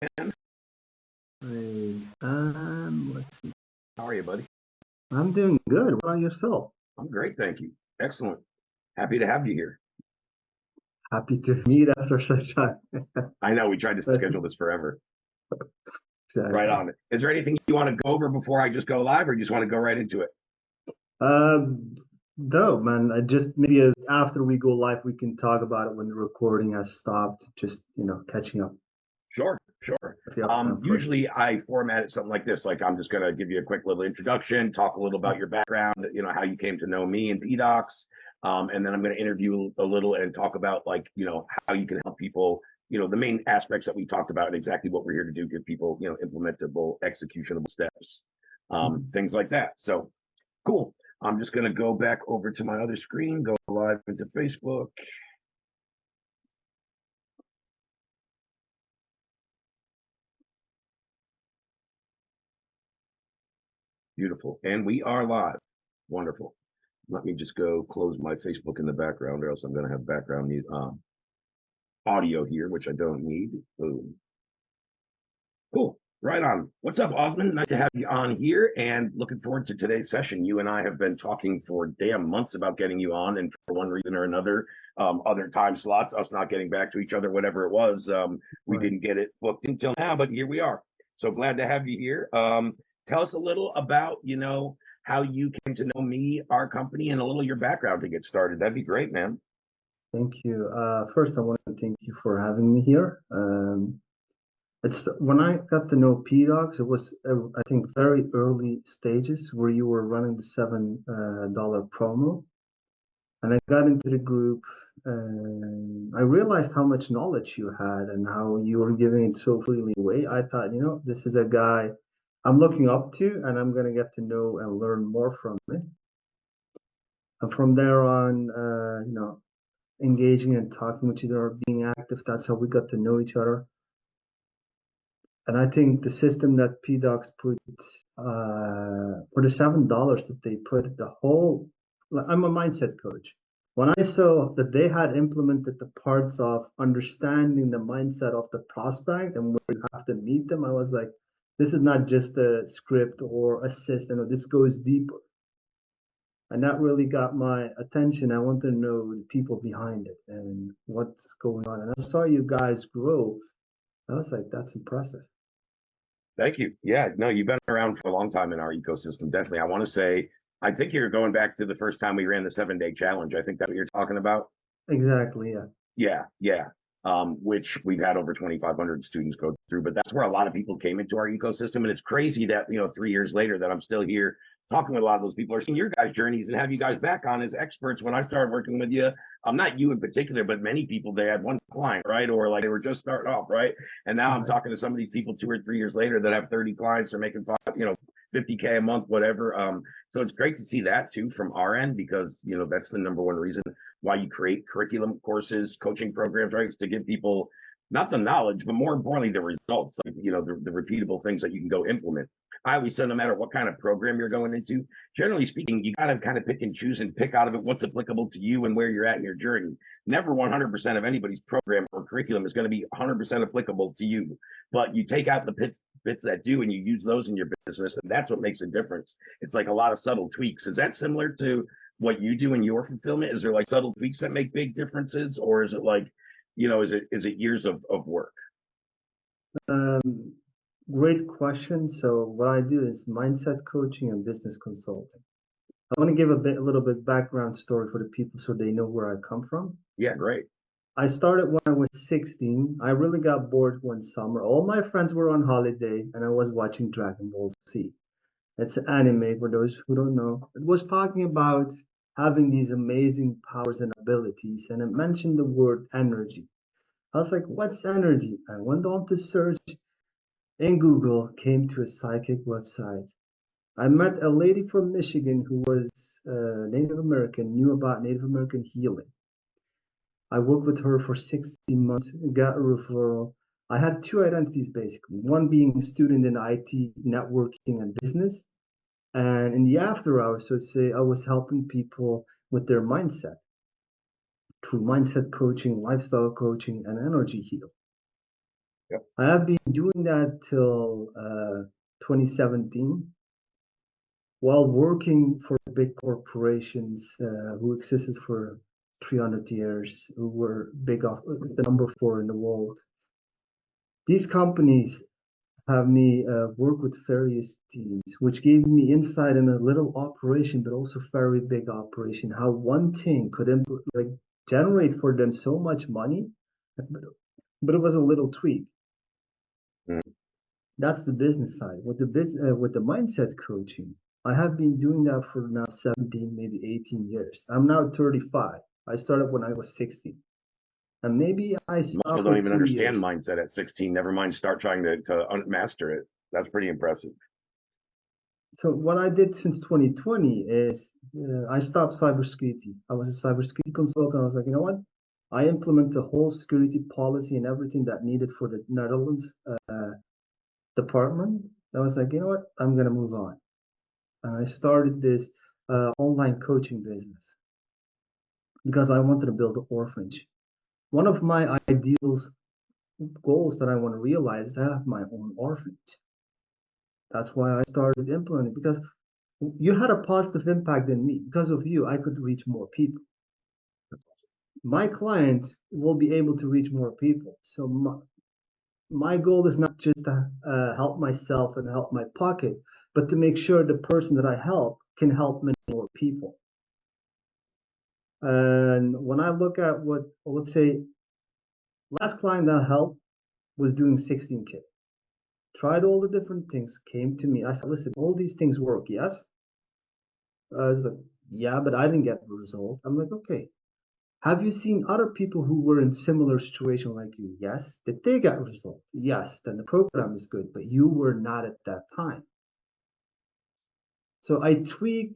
man? Hey, let's see. How are you, buddy? I'm doing good. What about yourself? I'm great, thank you. Excellent. Happy to have you here. Happy to meet after such time. I know we tried to That's schedule this forever. Right exactly. on. Is there anything you want to go over before I just go live, or you just want to go right into it? No, man. I just maybe after we go live, we can talk about it when the recording has stopped. Just catching up Sure, sure. if you have time for it. Usually I format it something like this. Like I'm just going to give you a quick little introduction, talk a little about your background, how you came to know me and PDOCS. And then I'm going to interview a little and talk about how you can help people, the main aspects that we talked about and exactly what we're here to do, give people, implementable, executionable steps, Mhm. things like that. So cool. I'm just going to go back over to my other screen, go live into Facebook. Beautiful. And we are live. Wonderful. Let me just go close my Facebook in the background, or else I'm going to have background audio here, which I don't need. Boom. Cool. Right on. What's up, Osman? Nice to have you on here and looking forward to today's session. You and I have been talking for damn months about getting you on, and for one reason or another, other time slots, us not getting back to each other, whatever it was, we Right. didn't get it booked until now, but here we are. So glad to have you here. Tell us a little about, how you came to know me, our company, and a little of your background to get started. That'd be great, man. Thank you. First, I want to thank you for having me here. It's when I got to know PDOCS, it was I think very early stages where you were running the $7 promo. And I got into the group and I realized how much knowledge you had and how you were giving it so freely away. I thought, this is a guy I'm looking up to and I'm going to get to know and learn more from it. And from there on, engaging and talking with each other, being active, that's how we got to know each other. And I think the system that PDOCS put for the $7 that they put, I'm a mindset coach. When I saw that they had implemented the parts of understanding the mindset of the prospect and where you have to meet them, I was like, this is not just a script or a system, this goes deeper. And that really got my attention. I wanted to know the people behind it and what's going on. And I saw you guys grow. I was like, that's impressive. Thank you. Yeah, no, you've been around for a long time in our ecosystem. Definitely. I want to say, I think you're going back to the first time we ran the 7 day challenge. I think that's what you're talking about. Exactly, yeah. Yeah, yeah. Which we've had over 2,500 students go through, but that's where a lot of people came into our ecosystem. And it's crazy that, 3 years later that I'm still here talking with a lot of those people are seeing your guys' journeys and have you guys back on as experts. When I started working with you, not you in particular, but many people, they had one client, right? Or like they were just starting off, right? And now I'm Right. talking to some of these people 2 or 3 years later that have 30 clients, they're making 50K a month, whatever. So it's great to see that too from our end because, that's the number one reason why you create curriculum courses, coaching programs, right? Is to give people not the knowledge, but more importantly, the results, like, the repeatable things that you can go implement. I always say no matter what kind of program you're going into, generally speaking, you got to kind of pick and choose and pick out of it what's applicable to you and where you're at in your journey. Never 100% of anybody's program or curriculum is going to be 100% applicable to you, but you take out the bits that do and you use those in your business, and that's what makes a difference. It's like a lot of subtle tweaks. Is that similar to what you do in your fulfillment? Is there like subtle tweaks that make big differences, or is it like, is it years of work? Um, Great question. So what I do is mindset coaching and business consulting. I want to give a little bit background story for the people so they know where I come from. Yeah, great. I started when I was 16. I really got bored one summer. All my friends were on holiday and I was watching Dragon Ball Z. It's an anime for those who don't know. It was talking about having these amazing powers and abilities, and it mentioned the word energy. I was like, what's energy? I went on to search in Google, came to a psychic website. I met a lady from Michigan who was Native American, knew about Native American healing. I worked with her for 16 months, got a referral. I had two identities basically, one being a student in IT, networking, and business. And in the after hours, so to say, I was helping people with their mindset through mindset coaching, lifestyle coaching, and energy heal. Yep. I have been doing that till 2017 while working for big corporations who existed for 300 years, who were big off the number four in the world. These companies have me work with various teams, which gave me insight in a little operation, but also very big operation. How one thing could like generate for them so much money, but it was a little tweak. Mm. That's the business side. With the mindset coaching, I have been doing that for now 17, maybe 18 years. I'm now 35. I started when I was 60, and maybe I Most people stopped don't for even 2 years. understand mindset at 16. Never mind start trying to master it. That's pretty impressive. So what I did since 2020 is I stopped cybersecurity. I was a cybersecurity consultant. I was like, you know what? I implement the whole security policy and everything that needed for the Netherlands department. I was like, you know what? I'm gonna move on, and I started this online coaching business because I wanted to build an orphanage. One of my ideals, goals that I want to realize is to have my own orphanage. That's why I started implementing because you had a positive impact in me. Because of you, I could reach more people. My client will be able to reach more people. So my goal is not just to help myself and help my pocket, but to make sure the person that I help can help many more people. And when I look at what, let's say, last client that I helped was doing 16K. Tried all the different things, came to me. I said, listen, all these things work, yes? I was like, yeah, but I didn't get the result. I'm like, okay. Have you seen other people who were in similar situation like you? Yes. Did they get result? Yes. Then the program is good, but you were not at that time. So I tweak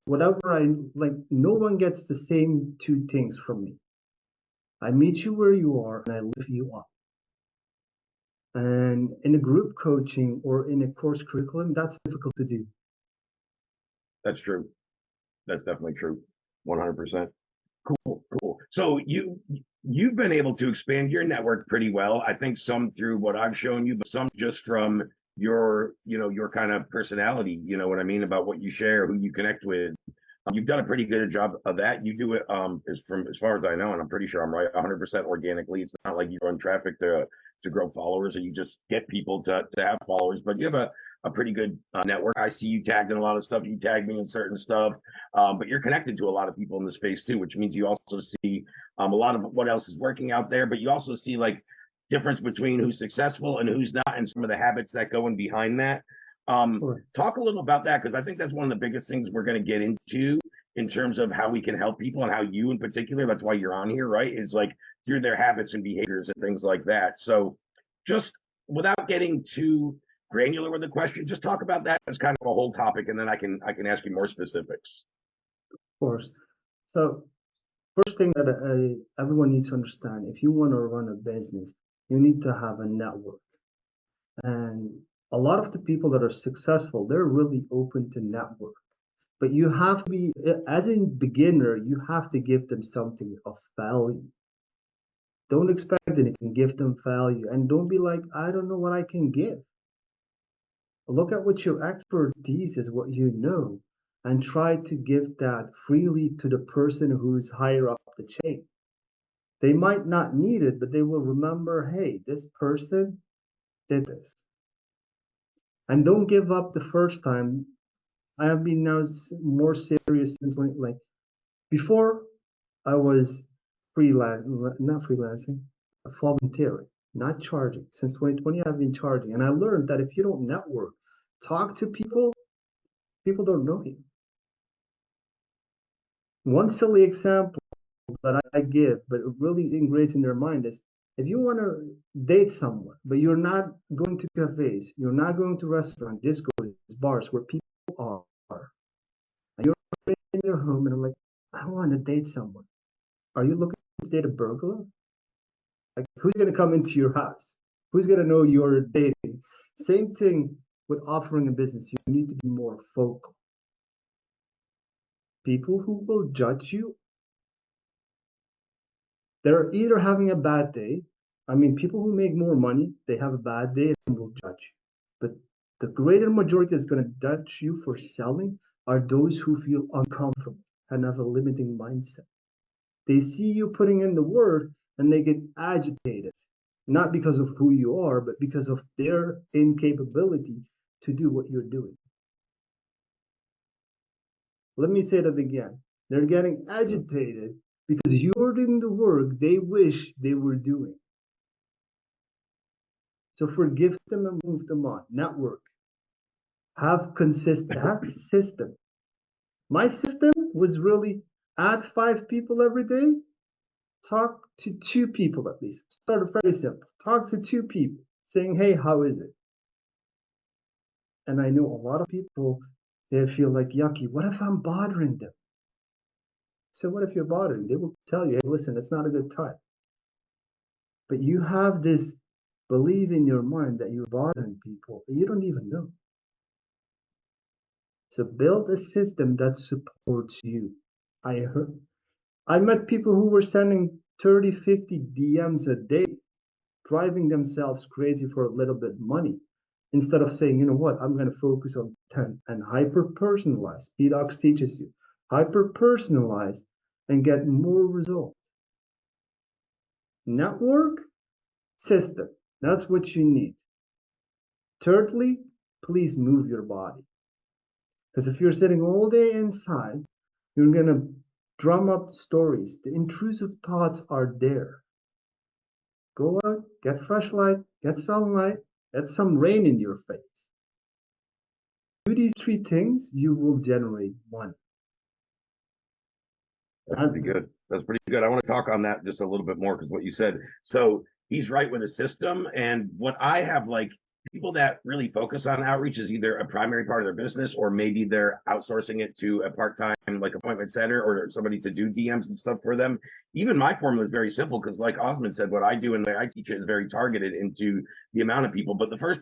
whatever I like. No one gets the same two things from me. I meet you where you are and I lift you up. And in a group coaching or in a course curriculum, that's difficult to do. That's true. That's definitely true. 100%. Cool, cool. So you've been able to expand your network pretty well. I think some through what I've shown you, but some just from your, your kind of personality, you know what I mean, about what you share, who you connect with. You've done a pretty good job of that. You do it as far as I know, and I'm pretty sure I'm right, 100% organically. It's not like you run traffic to grow followers, or you just get people to have followers. But you have a pretty good network. I see you tagged in a lot of stuff. You tag me in certain stuff, but you're connected to a lot of people in the space too, which means you also see a lot of what else is working out there. But you also see like difference between who's successful and who's not, and some of the habits that go in behind that. Talk a little about that, because I think that's one of the biggest things we're going to get into in terms of how we can help people, and how you in particular, that's why you're on here, right? Is like through their habits and behaviors and things like that. So just without getting too granular with the question, just talk about that as kind of a whole topic, and then I can ask you more specifics. Of course. So first thing that everyone needs to understand, if you want to run a business, you need to have a network. And a lot of the people that are successful, they're really open to network. But you have to be, as a beginner, you have to give them something of value. Don't expect anything, give them value. And don't be like, I don't know what I can give. Look at what your expertise is, what you know, and try to give that freely to the person who's higher up the chain. They might not need it, but they will remember, hey, this person did this. And don't give up the first time. I have been now more serious since like before I was freelance, not freelancing, volunteering, not charging. Since 2020, I've been charging. And I learned that if you don't network, talk to people, people don't know you. One silly example that I give, but it really ingrains in their mind is if you want to date someone, but you're not going to cafes, you're not going to restaurants, discos, bars where people are, and you're in your home and I'm like, I want to date someone. Are you looking to date a burglar? Like, who's going to come into your house? Who's going to know you're dating? Same thing with offering a business. You need to be more vocal. People who will judge you, they're either having a bad day, I mean, people who make more money, they have a bad day and will judge. But the greater majority that's going to judge you for selling are those who feel uncomfortable and have a limiting mindset. They see you putting in the work and they get agitated, not because of who you are, but because of their incapability to do what you're doing. Let me say that again. They're getting agitated because you're doing the work they wish they were doing. So forgive them and move them on. Network. Have system. My system was really add 5 people every day, talk to 2 people at least. Start very simple. Talk to 2 people saying, hey, how is it? And I know a lot of people, they feel like, yucky, what if I'm bothering them? So what if you're bothering? They will tell you, hey, listen, it's not a good time. But you have this belief in your mind that you're bothering people that you don't even know. So build a system that supports you. I met people who were sending 30, 50 DMs a day, driving themselves crazy for a little bit of money. Instead of saying, you know what, I'm going to focus on 10 and hyper personalize. PDOCS teaches you hyper personalize and get more results. Network, system. That's what you need. Thirdly, please move your body. Because if you're sitting all day inside, you're going to drum up stories. The intrusive thoughts are there. Go out, get fresh light, get sunlight, get some rain in your face. Do these 3 things, you will generate money. That's pretty good. That's pretty good. I want to talk on that just a little bit more because what you said. So he's right with the system. And what I have, like, people that really focus on outreach is either a primary part of their business or maybe they're outsourcing it to a part-time like appointment center or somebody to do DMs and stuff for them. Even my formula is very simple because like Osman said, what I do and the way I teach it is very targeted into the amount of people. But the first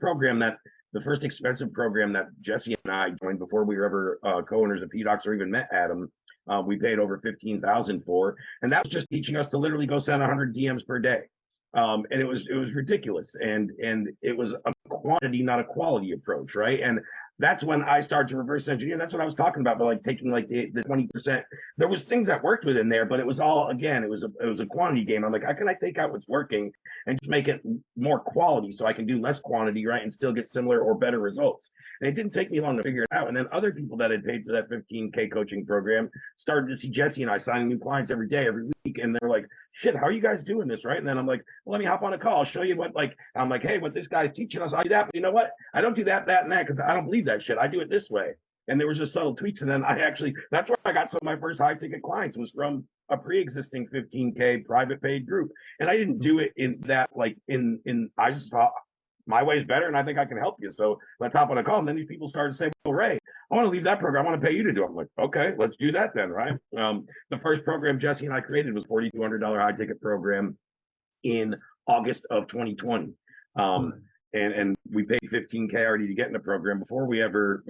expensive program that Jesse and I joined before we were ever co-owners of PDOCS or even met Adam, we paid over 15,000 for, and that was just teaching us to literally go send 100 DMs per day. And it was ridiculous, and it was a quantity, not a quality approach, right? And that's when I started to reverse engineer. That's what I was talking about, but like taking like the 20%. There was things that worked within there, but it was all, again, it was a quantity game. I'm like, how can I take out what's working and just make it more quality so I can do less quantity, right, and still get similar or better results? And it didn't take me long to figure it out. And then other people that had paid for that 15K coaching program started to see Jesse and I signing new clients every day, every week, and they're like, shit, how are you guys doing this, right? And then I'm like, well, let me hop on a call. I'll show you what, like, I'm like, hey, what this guy's teaching us, I do that, but you know what? I don't do that, and that, because I don't believe that shit. I do it this way. And there was just subtle tweaks. And then that's where I got some of my first high ticket clients was from a pre-existing 15K private paid group. And I didn't do it in that, like, I just thought my way is better and I think I can help you. So let's hop on a call. And then these people started to say, well, Ray, I want to leave that program. I want to pay you to do it. I'm like, okay, let's do that then, right? The first program Jesse and I created was $4,200 high ticket program in August of 2020. And we paid 15K already to get in the program before we ever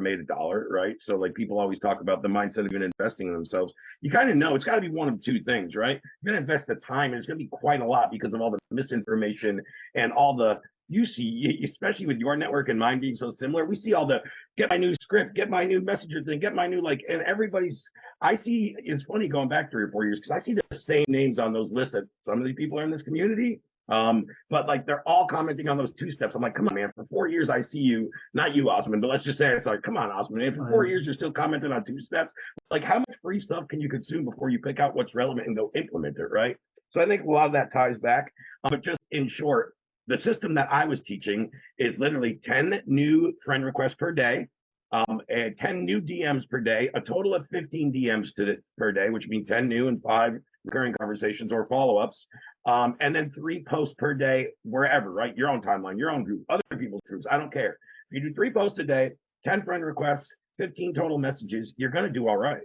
made a dollar, right? So like people always talk about the mindset of even investing in themselves. You kind of know it's got to be one of 2 things, right? You're going to invest the time, and it's going to be quite a lot because of all the misinformation and all the you see, especially with your network and mine being so similar. We see all the get my new script, get my new messenger thing, get my new and everybody's. I see it's funny going back 3 or 4 years because I see the same names on those lists that some of these people are in this community. But like they're all commenting on those 2 steps. I'm like, come on, man, for 4 years I see you, not you, Osman, but let's just say it's like, come on, Osman, man, for 4 years you're still commenting on 2 steps. Like, how much free stuff can you consume before you pick out what's relevant and go implement it, right? So I think a lot of that ties back. But just in short, the system that I was teaching is literally 10 new friend requests per day, and 10 new DMs per day, a total of 15 DMs per day, which means 10 new and 5 recurring conversations or follow-ups, and then 3 posts per day, wherever, right? Your own timeline, your own group, other people's groups, I don't care. If you do 3 posts a day, 10 friend requests, 15 total messages, you're going to do all right.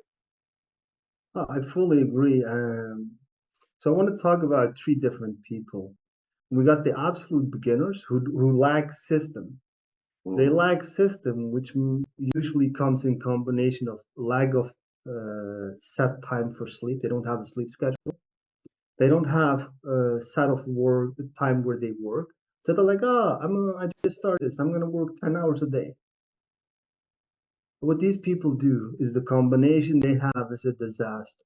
Oh, I fully agree. So I want to talk about 3 different people. We got the absolute beginners who lack system. They lack system, which usually comes in combination of lack of set time for sleep. They don't have a sleep schedule. They don't have a set of work time where they work. So they're like, I just started this. I'm gonna work 10 hours a day. What these people do is the combination they have is a disaster.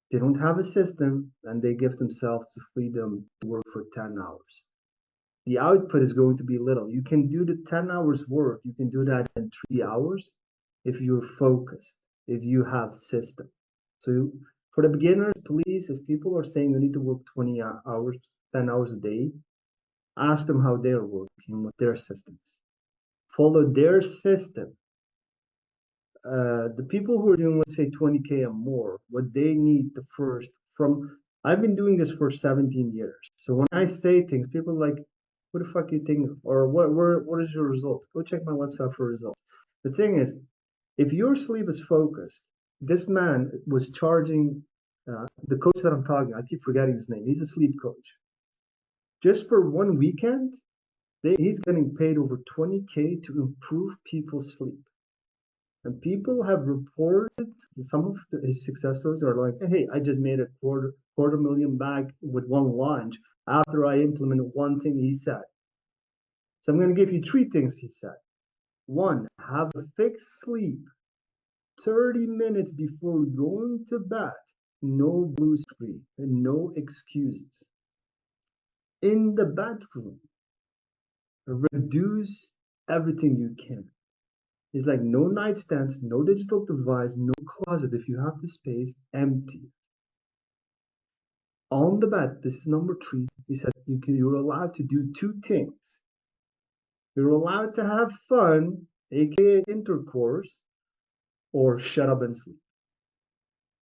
They don't have a system and they give themselves the freedom to work for 10 hours. The output is going to be little. You can do the 10 hours work, you can do that in 3 hours if you're focused, if you have system. So for the beginners, please, if people are saying you need to work 20 hours, 10 hours a day, ask them how they're working, what their system is. Follow their system. The people who are doing, let's say, 20K and more, what they need the first from, I've been doing this for 17 years. So when I say things, people are like, what the fuck you think? Or what is your result? Go check my website for results. The thing is, if your sleep is focused, this man was charging the coach that I'm talking, I keep forgetting his name. He's a sleep coach. Just for one weekend, he's getting paid over 20K to improve people's sleep. And people have reported some of his success stories are like, hey, I just made a quarter million back with one launch after I implemented one thing he said. So I'm going to give you 3 things he said. One, have a fixed sleep 30 minutes before going to bed. No blue screen and no excuses. In the bedroom, reduce everything you can. It's like no nightstands, no digital device, no closet. If you have the space, empty. On the bed, this is number 3. He said you're allowed to do 2 things. You're allowed to have fun, aka intercourse, or shut up and sleep.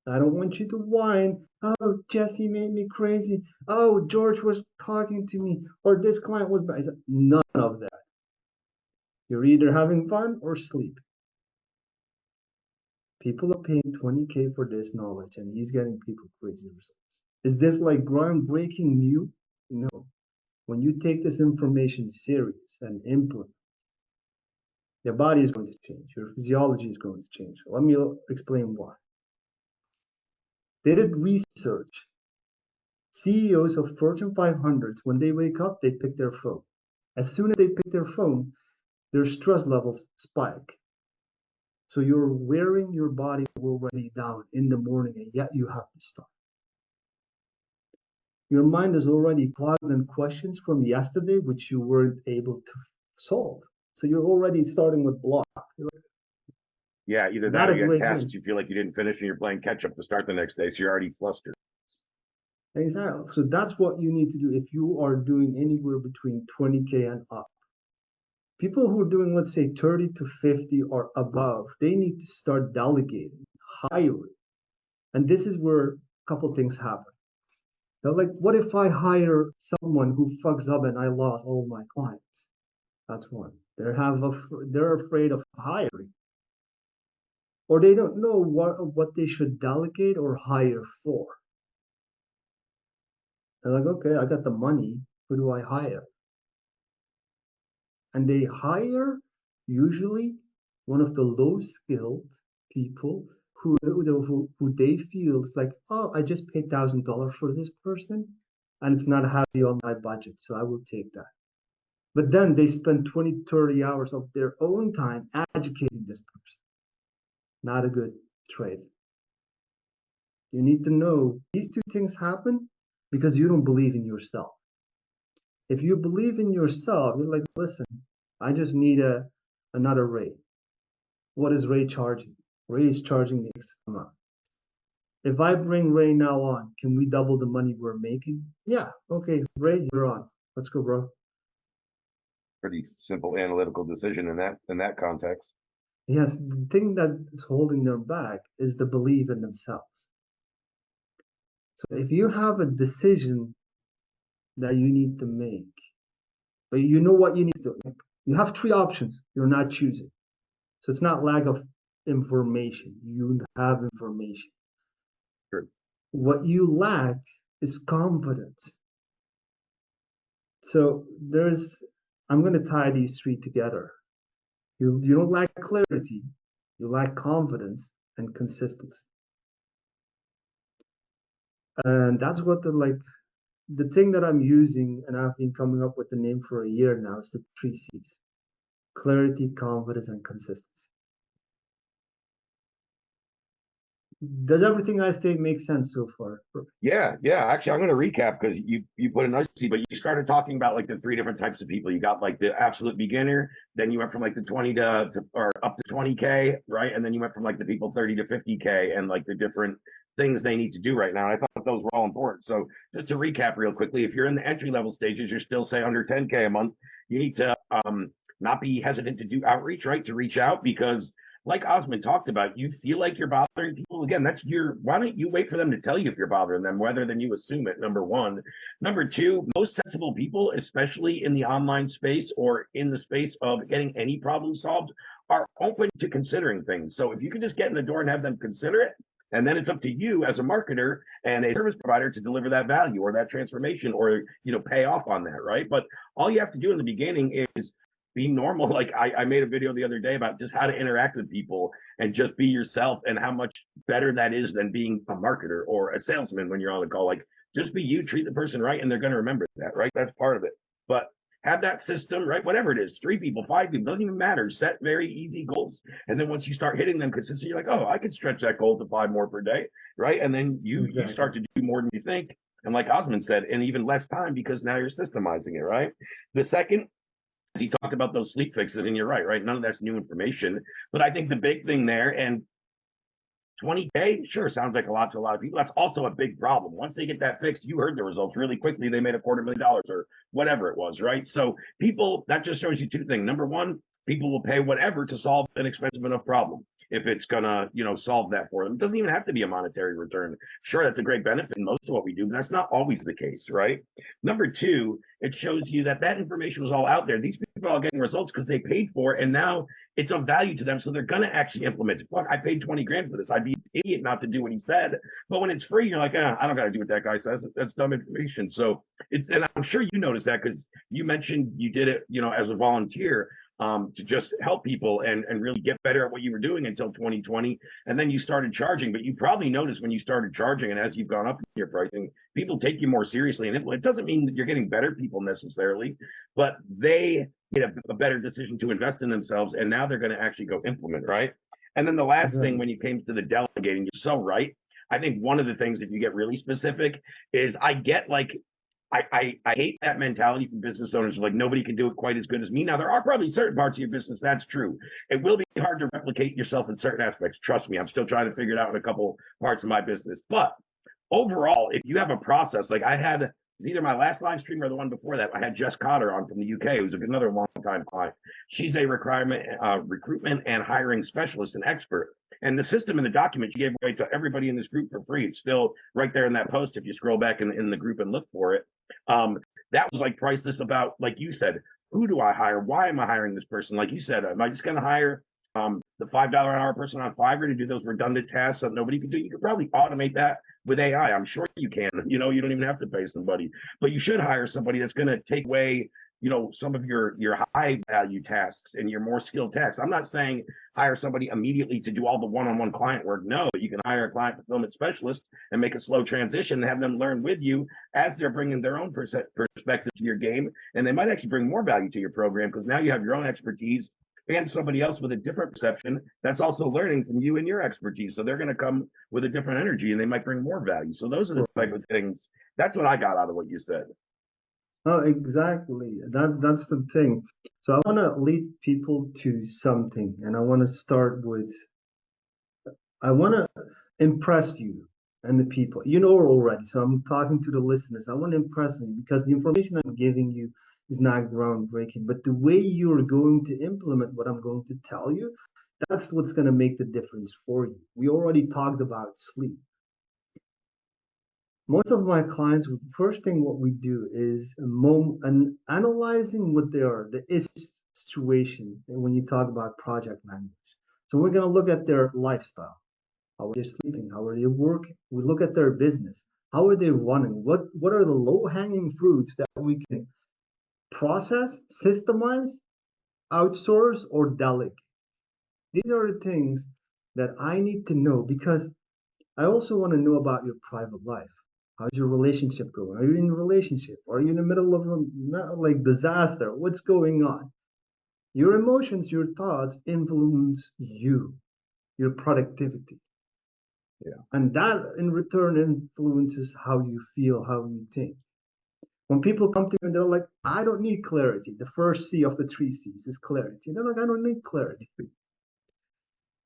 I don't want you to whine. Oh, Jesse made me crazy. Oh, George was talking to me, or this client was bad. I said, none of that. You're either having fun or sleep. People are paying 20K for this knowledge, and he's getting people crazy results. Is this like groundbreaking new? No. When you take this information serious and implement, your body is going to change. Your physiology is going to change. Let me explain why. They did research. CEOs of Fortune 500s, when they wake up, they pick their phone. As soon as they pick their phone, their stress levels spike. So you're wearing your body already down in the morning, and yet you have to start. Your mind is already clogged in questions from yesterday, which you weren't able to solve. So you're already starting with block. Yeah, either that or you have tasks you feel like you didn't finish and you're playing catch up to start the next day, so you're already flustered. Exactly. So that's what you need to do if you are doing anywhere between 20K and up. People who are doing, let's say, 30 to 50 or above, they need to start delegating, hiring. And this is where a couple things happen. They're like, what if I hire someone who fucks up and I lost all my clients? That's one. They're afraid of hiring. Or they don't know what they should delegate or hire for. They're like, okay, I got the money. Who do I hire? And they hire usually one of the low skilled people who they feel it's like, oh, I just paid $1,000 for this person and it's not heavy on my budget, so I will take that. But then they spend 20, 30 hours of their own time educating this person. Not a good trade. You need to know these 2 things happen because you don't believe in yourself. If you believe in yourself, you're like, listen, I just need another rate. What is Ray charging? Ray is charging the X amount. If I bring Ray now on, can we double the money we're making? Yeah, okay, Ray, you're on. Let's go, bro. Pretty simple analytical decision in that context. Yes, the thing that is holding them back is the belief in themselves. So if you have a decision that you need to make, but you know what you need to do, you have 3 options. You're not choosing. So it's not lack of information. You have information. Sure. What you lack is confidence. So I'm going to tie these 3 together. You don't lack clarity, you lack confidence and consistency. And that's what the thing that I'm using, and I've been coming up with the name for a year now, is the three C's: clarity, confidence, and consistency. Does everything I say make sense so far? Yeah, yeah. Actually, I'm going to recap because you put it nicely, but you started talking about like the three different types of people. You got like the absolute beginner, then you went from like the 20 to or up to 20K, right? And then you went from like the people 30 to 50K and like the different things they need to do right now. And I thought those were all important. So just to recap real quickly, if you're in the entry level stages, you're still say under 10K a month, you need to not be hesitant to do outreach, right? To reach out because like Osman talked about, you feel like you're bothering people. Again, that's your, why don't you wait for them to tell you if you're bothering them rather than you assume it, number one. Number two, most sensible people, especially in the online space or in the space of getting any problem solved, are open to considering things. So if you can just get in the door and have them consider it, and then it's up to you as a marketer and a service provider to deliver that value or that transformation or pay off on that, right? But all you have to do in the beginning is be normal. Like I made a video the other day about just how to interact with people and just be yourself and how much better that is than being a marketer or a salesman when you're on the call. Like just be you, treat the person right, and they're going to remember that, right? That's part of it. But have that system, right? Whatever it is, 3 people, 5 people, doesn't even matter. Set very easy goals. And then once you start hitting them consistently, you're like, oh, I could stretch that goal to 5 more per day, right? And then you start to do more than you think. And like Osman said, in even less time because now you're systemizing it, right? The second, he talked about those sleep fixes, and you're right, right? None of that's new information. But I think the big thing there, and 20K, sure, sounds like a lot to a lot of people. That's also a big problem. Once they get that fixed, you heard the results really quickly. They made $250,000 or whatever it was, right? So people, that just shows you two things. Number one, people will pay whatever to solve an expensive enough problem if it's gonna, solve that for them. It doesn't even have to be a monetary return. Sure, that's a great benefit in most of what we do, but that's not always the case, right? Number two, it shows you that that information was all out there. These people are all getting results because they paid for it, and now it's of value to them, so they're gonna actually implement it. Fuck, I paid 20 grand for this. I'd be an idiot not to do what he said. But when it's free, you're like, I don't gotta do what that guy says. That's dumb information. So and I'm sure you noticed that because you mentioned you did it, as a volunteer to just help people and really get better at what you were doing until 2020. And then you started charging, but you probably noticed when you started charging and as you've gone up in your pricing, people take you more seriously. And it doesn't mean that you're getting better people necessarily, but they made a better decision to invest in themselves. And now they're going to actually go implement, right? And then the last thing, when you came to the delegating, you're so right. I think one of the things, if you get really specific, is I get like I hate that mentality from business owners. Like nobody can do it quite as good as me. Now there are probably certain parts of your business that's true. It will be hard to replicate yourself in certain aspects. Trust me, I'm still trying to figure it out in a couple parts of my business. But overall, if you have a process, like I had, it was either my last live stream or the one before that, I had Jess Cotter on from the UK, who's another long time client. She's a recruitment and hiring specialist and expert. And the system and the document she gave away to everybody in this group for free. It's still right there in that post if you scroll back in the group and look for it. That was like priceless about, like you said, who do I hire? Why am I hiring this person? Like you said, am I just going to hire the $5 an hour person on Fiverr to do those redundant tasks that nobody can do? You could probably automate that with AI. I'm sure you can. You don't even have to pay somebody, but you should hire somebody that's going to take away some of your high value tasks and your more skilled tasks. I'm not saying hire somebody immediately to do all the one-on-one client work. No, you can hire a client fulfillment specialist and make a slow transition and have them learn with you as they're bringing their own perspective to your game. And they might actually bring more value to your program because now you have your own expertise and somebody else with a different perception that's also learning from you and your expertise. So they're going to come with a different energy and they might bring more value. So those are the type of things. That's what I got out of what you said. Oh, exactly. That's the thing. So I want to lead people to something, and I want to start with I want to impress you and the people. You know already, so I'm talking to the listeners. I want to impress you because the information I'm giving you is not groundbreaking, but the way you're going to implement what I'm going to tell you, that's what's going to make the difference for you. We already talked about sleep. Most of my clients, the first thing what we do is analyzing what they are, the is situation, and when you talk about project managers. So we're going to look at their lifestyle. How are they sleeping? How are they working? We look at their business. How are they running? What are the low-hanging fruits that we can process, systemize, outsource, or delegate? These are the things that I need to know because I also want to know about your private life. How's your relationship going? Are you in a relationship? Are you in the middle of a like disaster? What's going on? Your emotions, your thoughts influence you, your productivity. Yeah. And that in return influences how you feel, how you think. When people come to me and they're like, I don't need clarity. The first C of the three C's is clarity. They're like, I don't need clarity.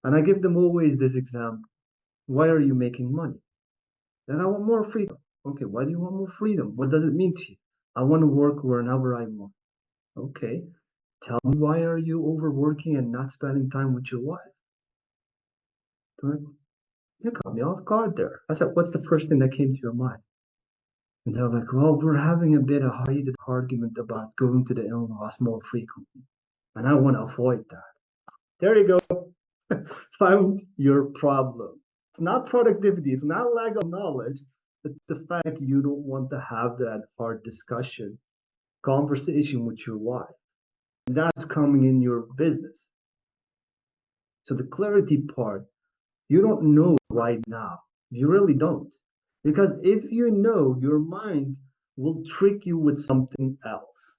And I give them always this example. Why are you making money? Then I want more freedom. Okay, why do you want more freedom? What does it mean to you? I want to work whenever I want. Okay, tell me why are you overworking and not spending time with your wife? They're like, you caught me off guard there. I said, what's the first thing that came to your mind? And they're like, well, we're having a bit of heated argument about going to the in-laws more frequently. And I want to avoid that. There you go. Found your problem. It's not productivity. It's not lack of knowledge. It's the fact you don't want to have that hard discussion, conversation with your wife. And that's coming in your business. So the clarity part, you don't know right now. You really don't. Because if you know, your mind will trick you with something else.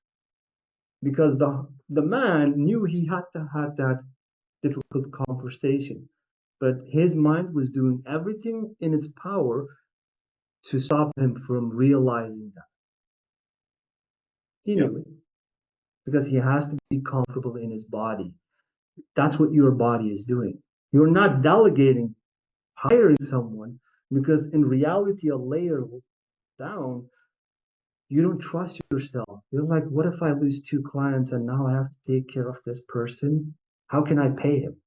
Because the man knew he had to have that difficult conversation, but his mind was doing everything in its power to stop him from realizing that. He Yep. knew it because he has to be comfortable in his body. That's what your body is doing. You're not delegating, hiring someone, because in reality, a layer down, you don't trust yourself. You're like, what if I lose two clients and now I have to take care of this person? How can I pay him?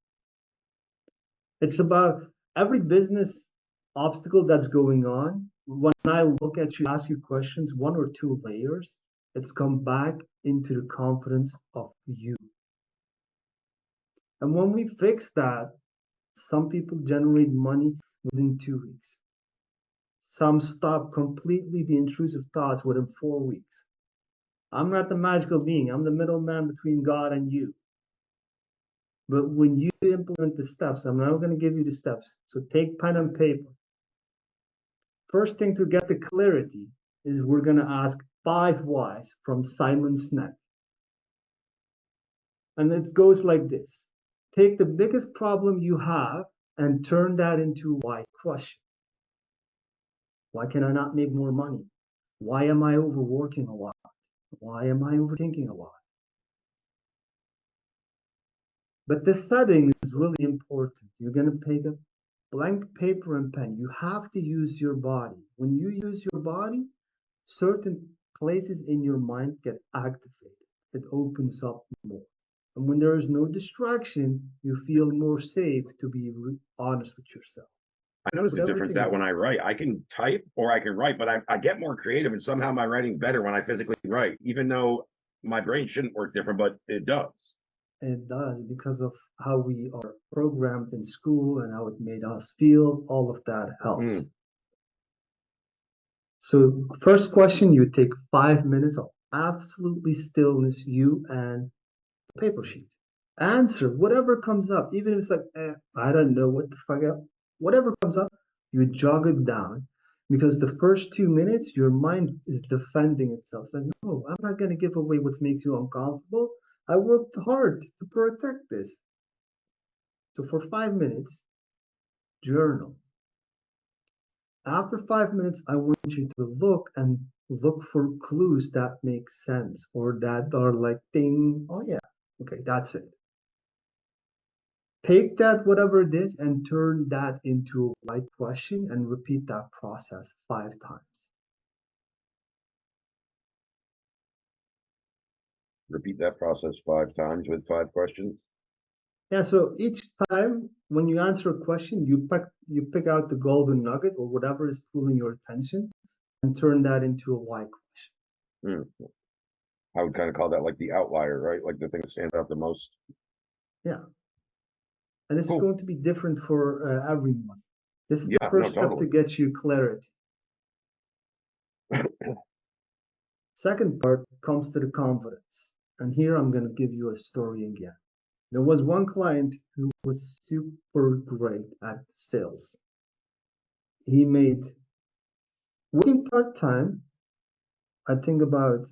It's about every business obstacle that's going on. When I look at you, ask you questions, one or two layers, it's come back into the confidence of you. And when we fix that, some people generate money within 2 weeks. Some stop completely the intrusive thoughts within 4 weeks. I'm not the magical being. I'm the middleman between God and you. But when you implement the steps, I'm now going to give you the steps. So take pen and paper. First thing to get the clarity is we're going to ask 5 whys from Simon Sinek. And it goes like this. Take the biggest problem you have and turn that into a why question. Why can I not make more money? Why am I overworking a lot? Why am I overthinking a lot? But the setting is really important. You're going to take a blank paper and pen. You have to use your body. When you use your body, certain places in your mind get activated. It opens up more. And when there is no distraction, you feel more safe to be honest with yourself. I notice Put a difference everything that when away. I write, I can type or I can write, but I get more creative and somehow my writing's better when I physically write, even though my brain shouldn't work different, but it does. It does because of how we are programmed in school and how it made us feel. All of that helps. Mm. So, first question, you take 5 minutes of absolutely stillness, you and the paper sheet. Answer whatever comes up, even if it's like, I don't know what the fuck up. Whatever comes up, you jog it down because the first 2 minutes, your mind is defending itself. It's like, no, I'm not going to give away what makes you uncomfortable. I worked hard to protect this. So, for 5 minutes, journal. After 5 minutes, I want you to look for clues that make sense or that are like ding. Oh yeah, okay, that's it. Take that whatever it is and turn that into a why question and repeat that process 5 times. Repeat that process 5 times with 5 questions. Yeah, so each time when you answer a question, you pick out the golden nugget or whatever is pulling your attention and turn that into a why question. Mm. I would kind of call that like the outlier, right? Like the thing that stands out the most. Yeah. And this is Cool. going to be different for everyone. This is the Yeah, no, first step to totally. get you clarity. Second part comes to the confidence. And here I'm going to give you a story again. There was one client who was super great at sales. He made Working part-time, I think about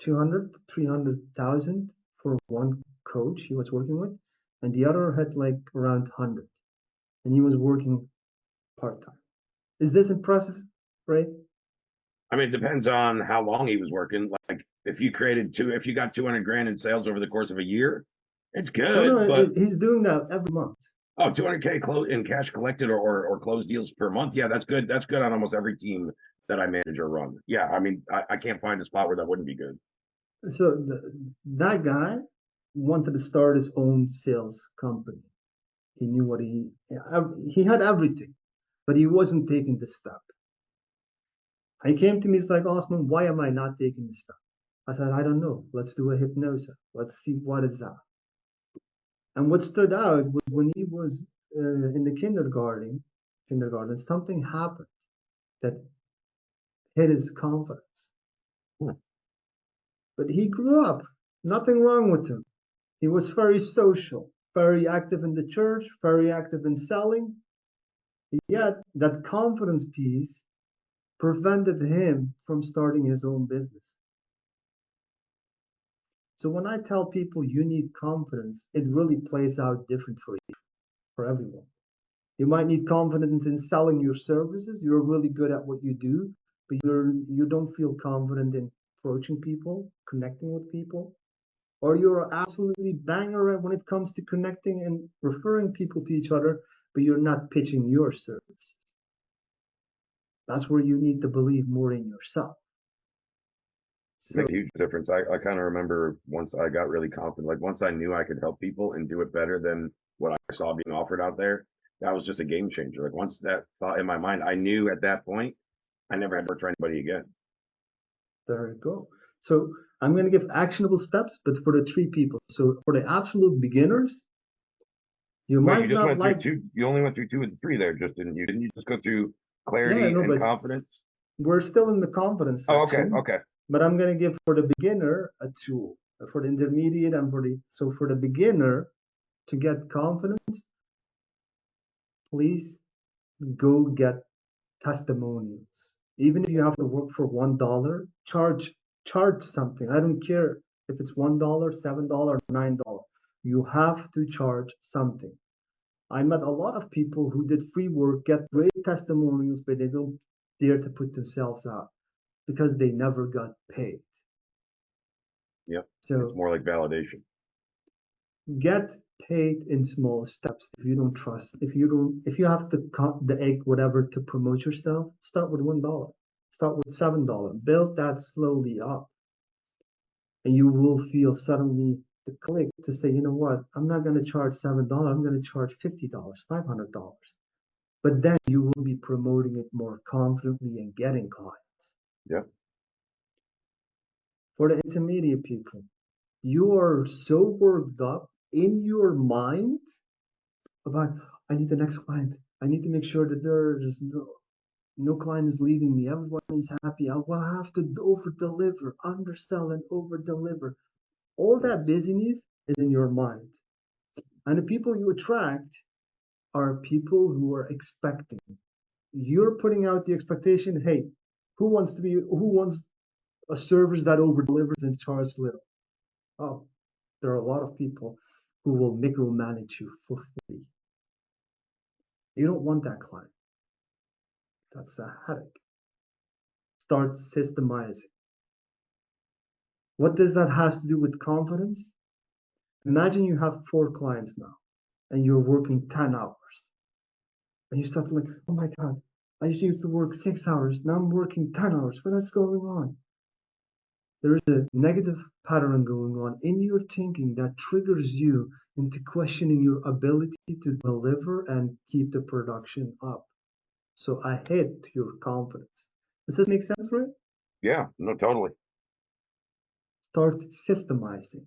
200 to 300,000 for one coach he was working with, and the other had like around 100, and he was working part-time. Is this impressive, Ray? I mean, it depends on how long he was working. Like if if you got 200 grand in sales over the course of a year, it's No, good. no, But he's doing that every month. oh, 200K in cash collected or closed deals per month. Yeah, that's good. That's good on almost every team that I manage or run. Yeah, I mean, I can't find a spot where that wouldn't be good. So that guy wanted to start his own sales company. He knew what he had everything, but he wasn't taking the step. He came to me, he's like, Osman, why am I not taking the step? I said, I don't know. Let's do a hypnosis. Let's see what is that. And what stood out was when he was in the kindergarten, something happened that hit his confidence. Hmm. But he grew up, nothing wrong with him. He was very social, very active in the church, very active in selling. Yet that confidence piece prevented him from starting his own business. So when I tell people you need confidence, it really plays out different for everyone. You might need confidence in selling your services. You're really good at what you do, but you don't feel confident in approaching people, connecting with people. Or you're absolutely banger when it comes to connecting and referring people to each other, but you're not pitching your services. That's where you need to believe more in yourself. So Makes a huge difference. I kind of remember once I got really confident, like once I knew I could help people and do it better than what I saw being offered out there, that was just a game changer. Like once that thought in my mind, I knew at that point I never had to work for anybody again. there you go. So I'm going to give actionable steps, but for the three people. So for the absolute beginners, you Wait, you might just not went through like, two. You only went through two of the three there, just didn't you? Didn't you just go through yeah, clarity no, and but confidence? we're still in the confidence Oh, okay, section. okay. But I'm going to give for the beginner a tool for the intermediate and for the beginner to get confidence, please go get testimonials. Even if you have to work for $1, charge something. I don't care if it's $1, $7, $9. You have to charge something. I met a lot of people who did free work, get great testimonials, but they don't dare to put themselves out because they never got paid. Yep. It's So more like validation. get paid in small steps. If you don't trust, if you have the egg, whatever, to promote yourself, start with $1. Start with $7. Build that slowly up, and you will feel suddenly the click to say, you know what, I'm not going to charge $7. I'm going to charge $50, $500. But then you will be promoting it more confidently and getting clients. Yep. For the intermediate people, you are so worked up in your mind about, I need the next client. I need to make sure that there is no client is leaving me. Everyone is happy. I will have to over deliver, undersell, and over deliver. All that busyness is in your mind. And the people you attract are people who are expecting. You're putting out the expectation, hey, who wants a service that over delivers and charges little? Oh, there are a lot of people who will micromanage you for free. You don't want that client. That's a headache. Start systemizing. What does that has to do with confidence? Imagine you have 4 clients now and you're working 10 hours. And you start to like, oh my God, I used to work 6 hours. Now I'm working 10 hours. What is going on? There is a negative pattern going on in your thinking that triggers you into questioning your ability to deliver and keep the production up. So I hit your confidence. Does this make sense, right? Yeah. No, totally. Start systemizing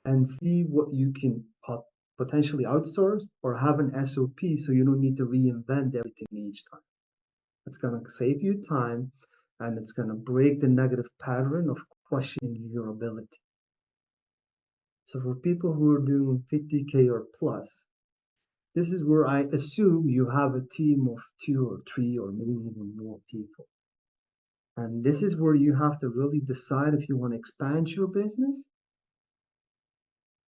and see what you can potentially outsource or have an SOP so you don't need to reinvent everything each time. It's going to save you time and it's going to break the negative pattern of questioning your ability. So for people who are doing 50K or plus, this is where I assume you have a team of 2 or 3 or maybe even more people. And this is where you have to really decide if you want to expand your business,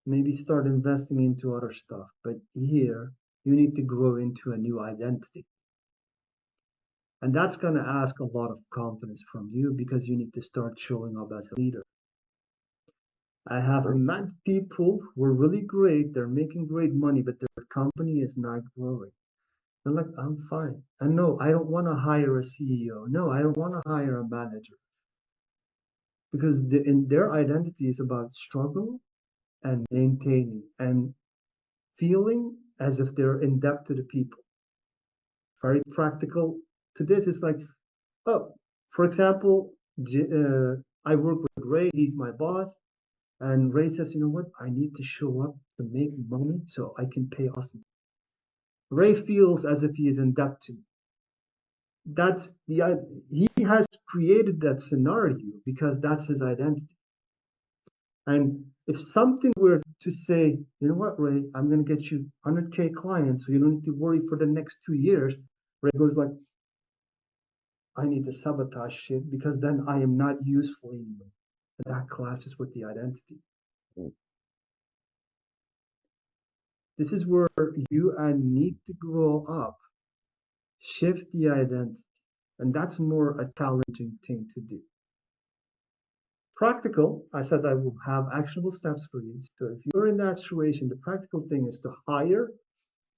maybe start investing into other stuff. But here, you need to grow into a new identity. And that's going to ask a lot of confidence from you because you need to start showing up as a leader. I have met people who are really great, they're making great money, but their company is not growing. They're like, I'm fine. And no, I don't want to hire a CEO. No, I don't want to hire a manager. Because in their identity is about struggle and maintaining and feeling as if they're in debt to the people. Very practical to this is like, oh, for example, I work with Ray, he's my boss, and Ray says, you know what, I need to show up to make money so I can pay Osman. Ray feels as if he is in debt to me. That's he has created that scenario because that's his identity. And if something were to say, you know what, Ray, I'm going to get you 100K clients, so you don't need to worry for the next 2 years. Ray goes like, I need to sabotage shit because then I am not useful anymore. And that clashes with the identity. This is where you and need to grow up, shift the identity. And that's more a challenging thing to do. Practical, I said I will have actionable steps for you. So if you're in that situation, the practical thing is to hire,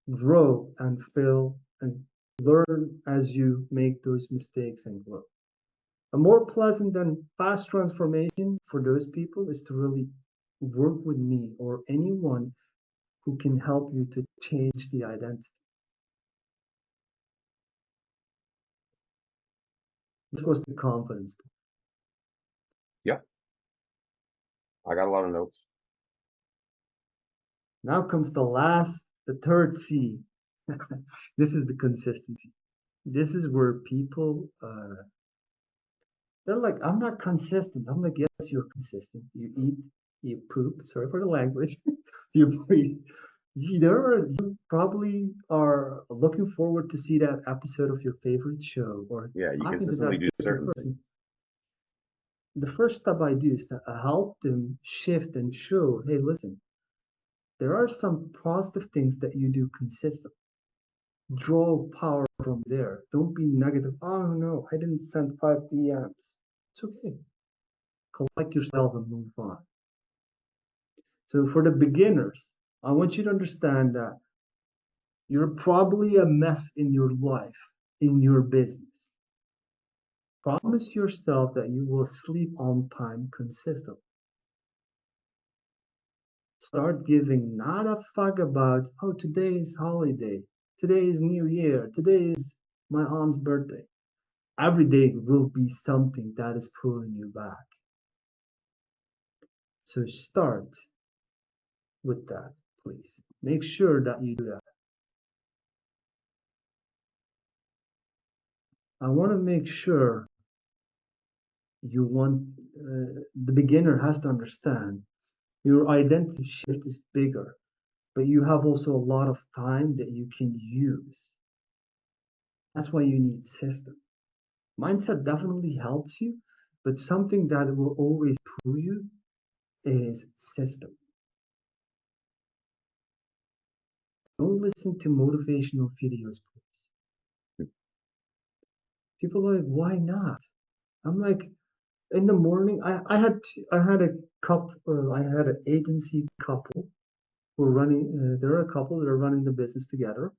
grow, and fail and learn as you make those mistakes and grow. A more pleasant and fast transformation for those people is to really work with me or anyone who can help you to change the identity. This was the confidence. Yeah, I got a lot of notes. Now comes the third C. This is the consistency. This is where people, they're like, I'm not consistent. I'm like, yes, you're consistent. You eat, you poop. Sorry for the language. You breathe. You probably are looking forward to see that episode of your favorite show or Yeah, you talking to consistently that do favorite certain person. things. The first step I do is to help them shift and show, hey, listen, there are some positive things that you do consistently. Draw power from there. Don't be negative. Oh no, I didn't send 5 DMs. It's okay. Collect yourself and move on. So for the beginners, I want you to understand that you're probably a mess in your life, in your business. Promise yourself that you will sleep on time consistently. Start giving not a fuck about, oh, today is holiday, today is New Year, today is my aunt's birthday. Every day will be something that is pulling you back. So start with that, please. Make sure that you do that. I want to make sure you want, the beginner has to understand your identity shift is bigger, but you have also a lot of time that you can use. That's why you need system. Mindset definitely helps you, but something that will always pull you is system. Don't listen to motivational videos, please. People are like, why not? I'm like, in the morning, I had a couple, I had an agency couple who are running. There are a couple that are running the business together,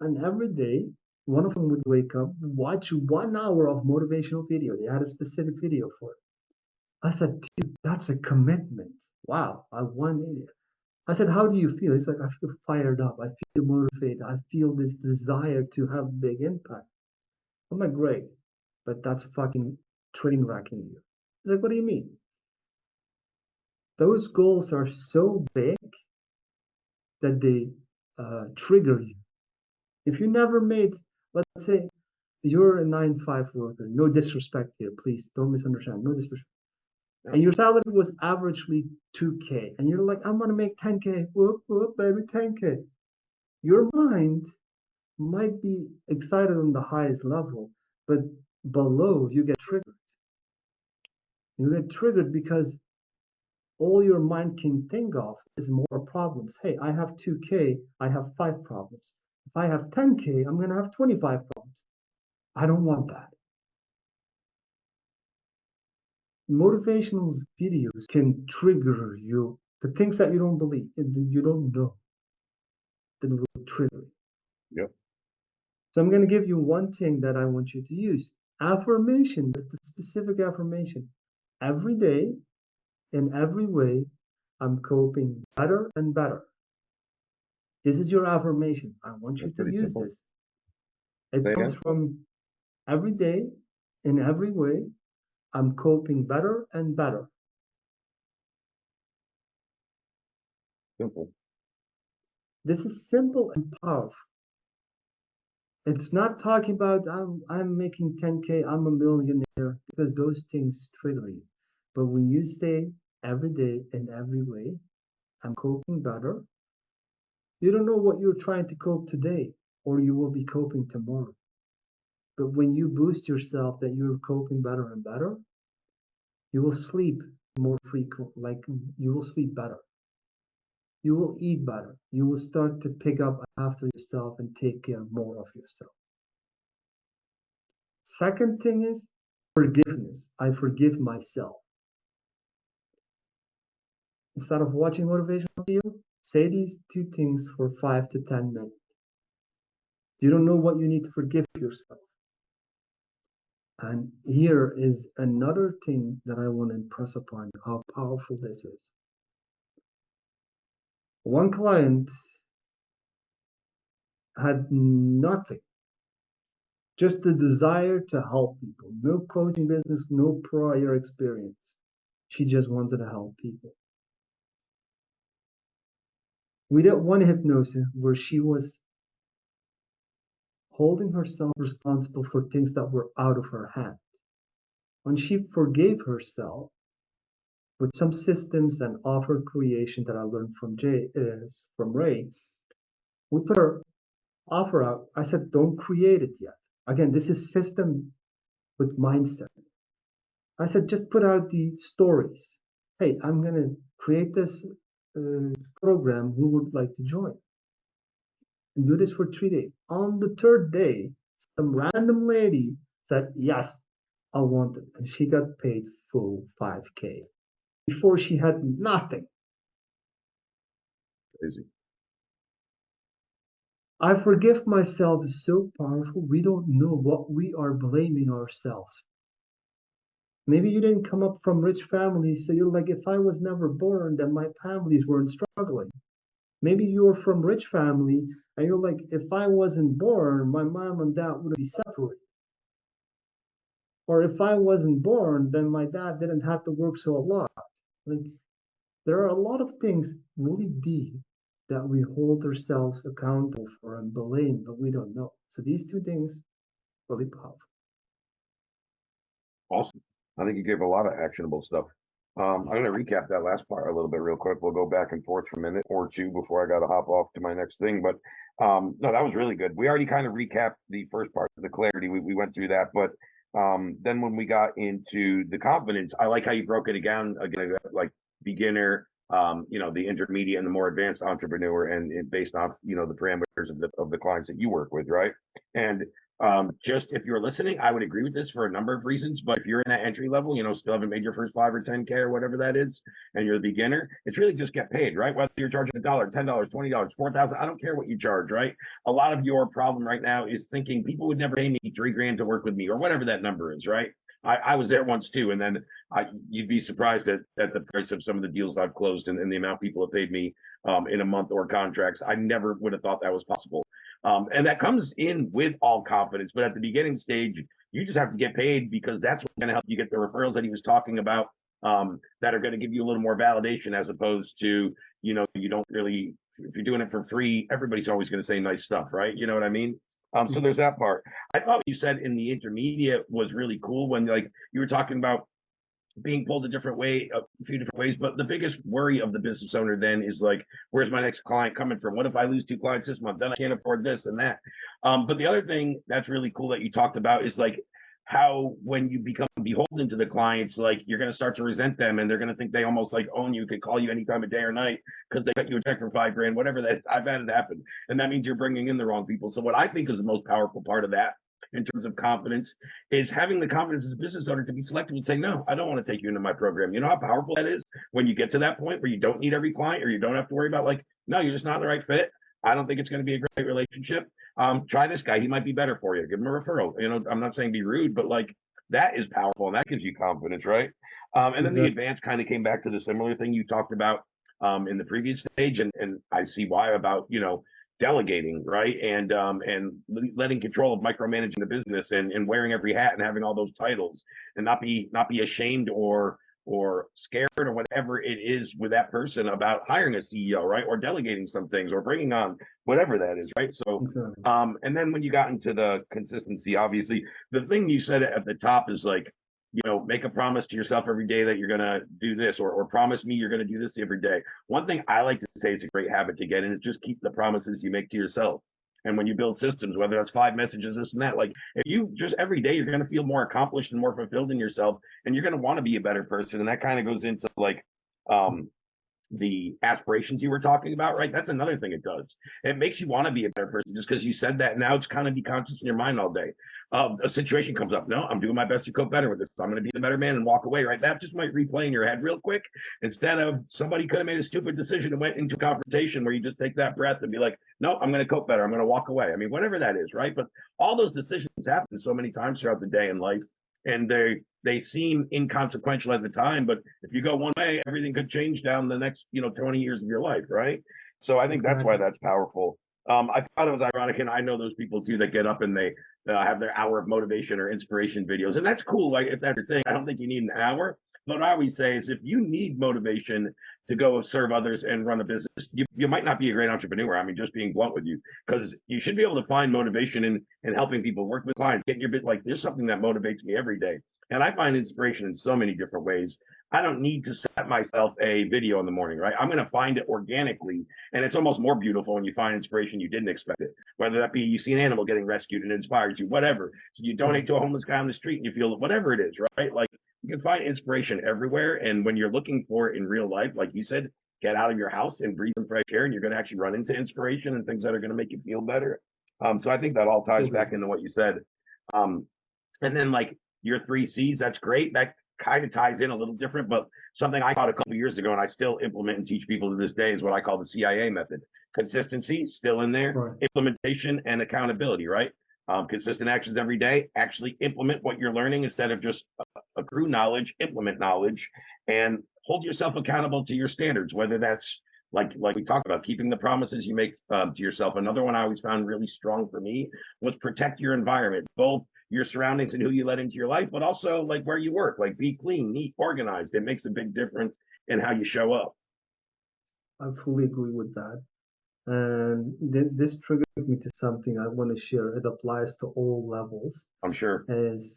and every day one of them would wake up, watch 1 hour of motivational video. They had a specific video for it. I said, dude, that's a commitment. Wow, I won it. I said, how do you feel? He's like, I feel fired up. I feel motivated. I feel this desire to have big impact. I'm like, great, but that's fucking train wrecking you. He's like, what do you mean? Those goals are so big that they trigger you. If you never made, let's say you're a 9 to 5 worker, no disrespect here, please don't misunderstand, no disrespect. And your salary was averagely 2K, and you're like, I'm gonna make 10K, whoop, whoop, baby, 10K. Your mind might be excited on the highest level, but below you get triggered. You get triggered because all your mind can think of is more problems. Hey, I have 2K, I have 5 problems. If I have 10K, I'm going to have 25 problems. I don't want that. Motivational videos can trigger you, the things that you don't believe, you don't know, that will trigger you. Yep. So I'm going to give you one thing that I want you to use. Affirmation, but the specific affirmation. Every day, in every way, I'm coping better and better. This is your affirmation. I want you That's to pretty use simple. this. It Say comes again. from every day, in every way, I'm coping better and better. Simple. This is simple and powerful. It's not talking about I'm making 10K, I'm a millionaire, because those things trigger you. But when you say every day in every way, I'm coping better, you don't know what you're trying to cope today, or you will be coping tomorrow. But when you boost yourself that you're coping better and better, you will sleep more frequent, like you will sleep better. You will eat better. You will start to pick up after yourself and take care more of yourself. Second thing is forgiveness. I forgive myself. Instead of watching motivational video, say these two things for 5 to 10 minutes. You don't know what you need to forgive yourself. And here is another thing that I want to impress upon how powerful this is. One client had nothing, just the desire to help people. No coaching business, no prior experience. She just wanted to help people. We did one hypnosis where she was holding herself responsible for things that were out of her hand. When she forgave herself with some systems and offer creation that I learned from Ray, we put her offer out. I said, don't create it yet. Again, this is system with mindset. I said, just put out the stories. Hey, I'm going to create this program. Who would like to join? And do this for 3 days. On the third day, some random lady said, yes, I want it. And she got paid full 5K. Before she had nothing. Crazy. I forgive myself is so powerful. We don't know what we are blaming ourselves. Maybe you didn't come up from rich families, so you're like, if I was never born, then my families weren't struggling. Maybe you're from rich family, and you're like, if I wasn't born, my mom and dad would be separated. Or if I wasn't born, then my dad didn't have to work so a lot. Like, there are a lot of things really deep that we hold ourselves accountable for and blame, but we don't know. So these two things really powerful. Awesome. I think you gave a lot of actionable stuff. I'm going to recap that last part a little bit real quick. We'll go back and forth for a minute or two before I got to hop off to my next thing. But no, that was really good. We already kind of recapped the first part, the clarity. We went through that. But then when we got into the confidence, I like how you broke it down again, like beginner, the intermediate and the more advanced entrepreneur, and based off, the parameters of the clients that you work with, right? And just if you're listening, I would agree with this for a number of reasons. But if you're in that entry level, still haven't made your first 5 or 10K or whatever that is, and you're a beginner, it's really just get paid, right? Whether you're charging $1, $10, $20, 4,000, I don't care what you charge, right? A lot of your problem right now is thinking people would never pay me $3,000 to work with me or whatever that number is, right? I was there once too, and then you'd be surprised at the price of some of the deals I've closed and the amount people have paid me in a month or contracts. I never would have thought that was possible. And that comes in with all confidence. But at the beginning stage, you just have to get paid because that's what's going to help you get the referrals that he was talking about that are going to give you a little more validation as opposed to, you don't really, if you're doing it for free, everybody's always going to say nice stuff, right? You know what I mean? So there's that part. I thought what you said in the intermediate was really cool when you were talking about being pulled a different way, a few different ways. But the biggest worry of the business owner then is like, where's my next client coming from? What if I lose 2 clients this month? Then I can't afford this and that. But the other thing that's really cool that you talked about is like how when you become beholden to the clients, like you're going to start to resent them and they're going to think they almost like own you, could call you any time of day or night because they got you a check for $5,000, whatever that. I've had it happen. And that means you're bringing in the wrong people. So what I think is the most powerful part of that in terms of confidence is having the confidence as a business owner to be selective and say, no, I don't want to take you into my program. You know how powerful that is when you get to that point where you don't need every client or you don't have to worry about like, no, you're just not the right fit. I don't think it's going to be a great relationship. Try this guy. He might be better for you. Give him a referral. You know, I'm not saying be rude, but like that is powerful and that gives you confidence, right? And then the Exactly. advance kind of came back to the similar thing you talked about in the previous stage, and I see why about delegating, right? And letting control of micromanaging the business and wearing every hat and having all those titles and not be ashamed or scared or whatever it is with that person about hiring a CEO, right? Or delegating some things or bringing on whatever that is, right? So, Exactly. and then when you got into the consistency, obviously, the thing you said at the top is like, make a promise to yourself every day that you're going to do this, or promise me you're going to do this every day. One thing I like to say is a great habit to get in is just keep the promises you make to yourself. And when you build systems, whether that's 5 messages, this and that, like if you just every day, you're going to feel more accomplished and more fulfilled in yourself, and you're going to want to be a better person. And that kind of goes into like, um, the aspirations you were talking about, right? That's another thing it does. It makes you want to be a better person just because you said that. Now it's kind of be conscious in your mind all day. A situation comes up. No, I'm doing my best to cope better with this. I'm going to be the better man and walk away, right? That just might replay in your head real quick instead of somebody could have made a stupid decision and went into confrontation where you just take that breath and be like, no, I'm going to cope better. I'm going to walk away. I mean, whatever that is, right? But all those decisions happen so many times throughout the day in life, and they seem inconsequential at the time, but if you go one way, everything could change down the next 20 years of your life, right? So I think that's why Exactly. that's powerful. I thought it was ironic, and I know those people too that get up and they have their hour of motivation or inspiration videos, and that's cool. Like if that's your thing, I don't think you need an hour. But what I always say is, if you need motivation to go serve others and run a business, you might not be a great entrepreneur. I mean, just being blunt with you, because you should be able to find motivation in helping people work with clients, getting your bit. Like there's something that motivates me every day, and I find inspiration in so many different ways. I don't need to set myself a video in the morning, right? I'm going to find it organically. And it's almost more beautiful when you find inspiration you didn't expect it. Whether that be you see an animal getting rescued and it inspires you, whatever. So you donate to a homeless guy on the street and you feel whatever it is, right? Like you can find inspiration everywhere. And when you're looking for it in real life, like you said, get out of your house and breathe some fresh air, and you're going to actually run into inspiration and things that are going to make you feel better. So I think that all ties Totally. back into what you said. Um, and then like your 3 C's, that's great. That kind of ties in a little different, but something I taught a couple of years ago and I still implement and teach people to this day is what I call the CIA method. Consistency, still in there, Right. implementation and accountability, right? Consistent actions every day, actually implement what you're learning instead of just accrue knowledge, implement knowledge, and hold yourself accountable to your standards, whether that's like we talked about, keeping the promises you make to yourself. Another one I always found really strong for me was protect your environment, both your surroundings and who you let into your life, but also like where you work, like be clean, neat, organized. It makes a big difference in how you show up. I fully agree with that. And this triggered me to something I want to share. It applies to all levels. I'm sure. Is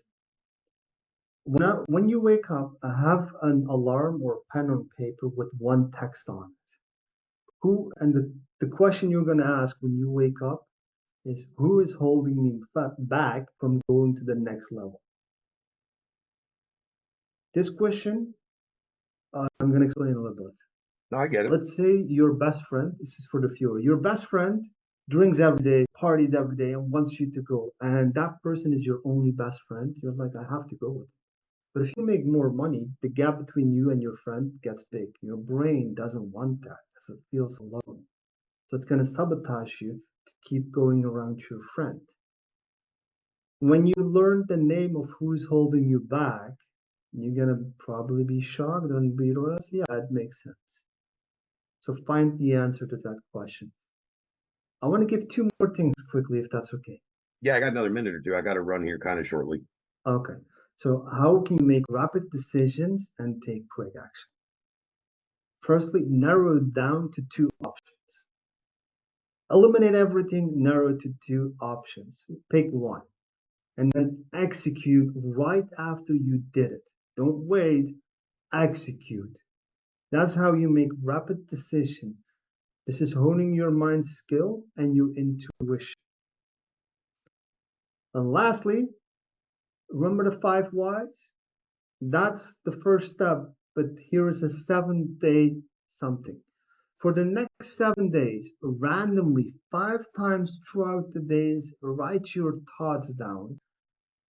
when you wake up, have an alarm or pen on paper with one text on it. And the question you're going to ask when you wake up is, who is holding me back from going to the next level? This question, I'm going to explain a little bit. No, I get it. Let's say your best friend, this is for the viewer, your best friend drinks every day, parties every day, and wants you to go. And that person is your only best friend. You're like, I have to go with it. But if you make more money, the gap between you and your friend gets big. Your brain doesn't want that because it feels alone. So it's going to sabotage you to keep going around your friend. When you learn the name of who's holding you back, you're going to probably be shocked and realize, yeah, it makes sense. So find the answer to that question. I want to give two more things quickly, if that's okay. Yeah, I got another minute or two. I got to run here kind of shortly. Okay. So how can you make rapid decisions and take quick action? Firstly, narrow it down to two options. Eliminate everything, narrow it to two options. Pick one and then execute right after you did it. Don't wait, execute. That's how you make rapid decision. This is honing your mind skill and your intuition. And lastly, Remember the 5 whys? That's the first step, but here is a 7-day something. For the next 7 days, randomly, 5 times throughout the days, write your thoughts down.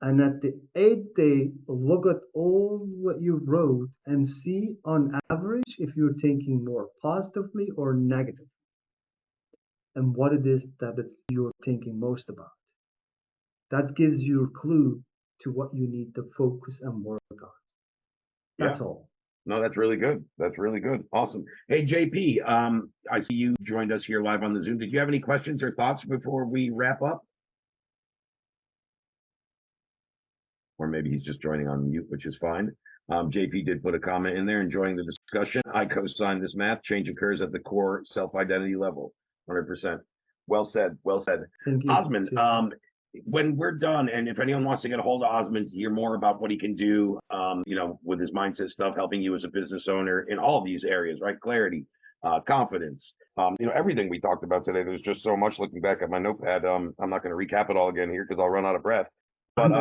And at the 8th day, look at all what you wrote and see on average if you're thinking more positively or negative and what it is that you're thinking most about. That gives you a clue to what you need to focus and work on. Yeah. That's all. No, that's really good. That's really good. Awesome. Hey, JP, I see you joined us here live on the Zoom. Did you have any questions or thoughts before we wrap up? Or maybe he's just joining on mute, which is fine. JP did put a comment in there, enjoying the discussion. I co-sign this math. Change occurs at the core self-identity level, 100%. Well said. Well said. Thank you. Osman, when we're done, and if anyone wants to get a hold of Osman to hear more about what he can do, with his mindset stuff, helping you as a business owner in all these areas, right? Clarity, confidence, everything we talked about today. There's just so much. Looking back at my notepad, I'm not going to recap it all again here because I'll run out of breath. But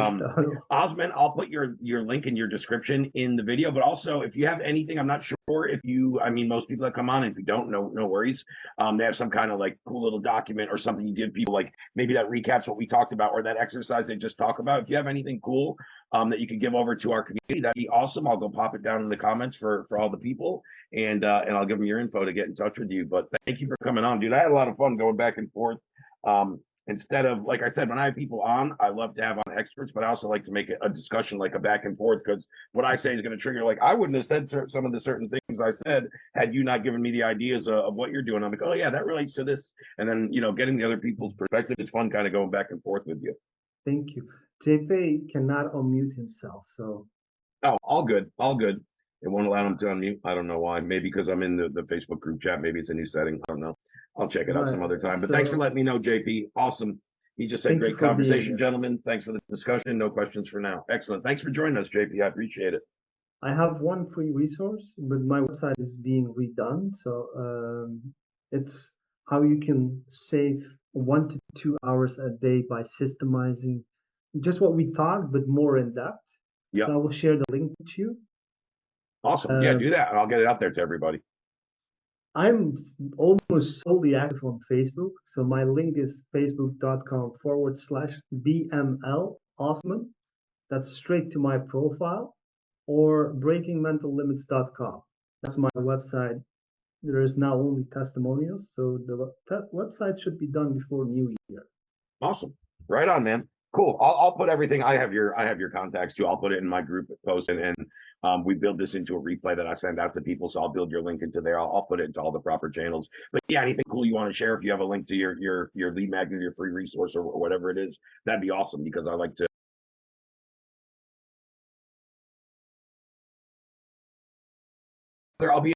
Osman, I'll put your link in your description in the video. But also, if you have anything, I'm not sure if you, most people that come on, if you don't, no worries. They have some kind of like cool little document or something you give people, like maybe that recaps what we talked about or that exercise they just talk about. If you have anything cool that you could give over to our community, that'd be awesome. I'll go pop it down in the comments for all the people, and I'll give them your info to get in touch with you. But thank you for coming on, dude. I had a lot of fun going back and forth. Instead of, like I said, when I have people on, I love to have on experts, but I also like to make it a discussion, like a back and forth, because what I say is going to trigger, like, I wouldn't have said some of the certain things I said had you not given me the ideas of what you're doing. I'm like, oh yeah, that relates to this. And then, getting the other people's perspective is fun, kind of going back and forth with you. Thank you. JP cannot unmute himself, so. Oh, all good. All good. It won't allow him to unmute. I don't know why. Maybe because I'm in the Facebook group chat. Maybe it's a new setting. I don't know. I'll check it out some other time. But thanks for letting me know, JP. Awesome. He just said, great conversation, gentlemen. Thanks for the discussion. No questions for now. Excellent. Thanks for joining us, JP. I appreciate it. I have one free resource, but my website is being redone. So it's how you can save 1 to 2 hours a day by systemizing just what we talked, but more in depth. Yeah. So I will share the link with you. Awesome. Yeah, do that, and I'll get it out there to everybody. I'm almost solely active on Facebook. So my link is facebook.com/BML Osman. That's straight to my profile, or breakingmentallimits.com. That's my website. There is now only testimonials, so the website should be done before New Year. Awesome. Right on, man. Cool. I'll put everything. I have your contacts too. I'll put it in my group post, and we build this into a replay that I send out to people. So I'll build your link into there. I'll put it into all the proper channels. But yeah, anything cool you want to share, if you have a link to your lead magnet, your free resource, or whatever it is, that'd be awesome, because I like to. I'll be